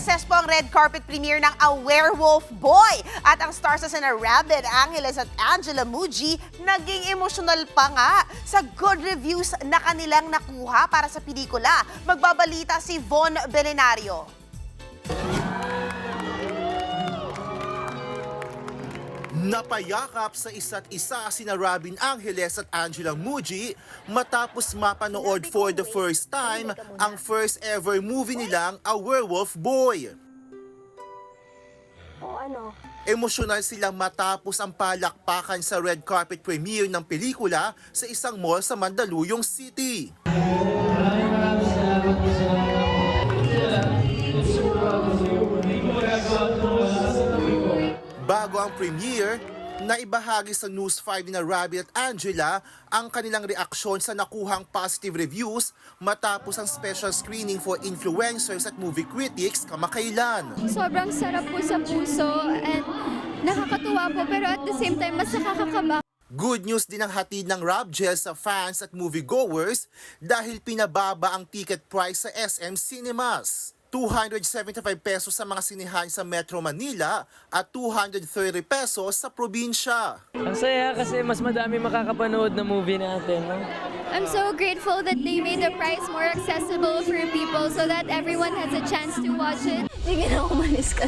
Nag-success po ang red carpet premiere ng A Werewolf Boy. At ang stars na sina Rabin Angeles at Angela Muji naging emotional pa nga sa good reviews na kanilang nakuha para sa pelikula. Magbabalita si Von Belenario. Napayakap sa isa't isa sina Rabin Angeles at Angela Muji matapos mapanood for the first time ang first ever movie nilang A Werewolf Boy. Emosyonal silang matapos ang palakpakan sa red carpet premiere ng pelikula sa isang mall sa Mandaluyong City. Bago ang premiere, naibahagi sa News 5 ni Rabin at Angela ang kanilang reaksyon sa nakuhang positive reviews matapos ang special screening for influencers at movie critics kamakailan. Sobrang sarap po sa puso and nakakatuwa po pero at the same time mas nakakakaba. Good news din ang hatid ng Rabjel sa fans at moviegoers dahil pinababa ang ticket price sa SM Cinemas. 275 pesos sa mga sinihan sa Metro Manila at 230 pesos sa probinsya. Ang saya kasi mas madami makakapanood na movie natin. No? I'm so grateful that they made the price more accessible for people so that everyone has a chance to watch it. Sige na, umalis ka.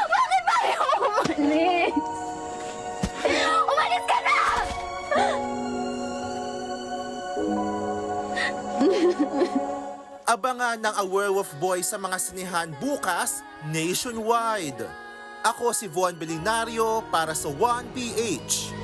Bakit ba kayo umalis? Umalis ka na! Abangan ng A Werewolf Boy sa mga sinihan bukas nationwide. Ako si Von Belenario para sa 1PH.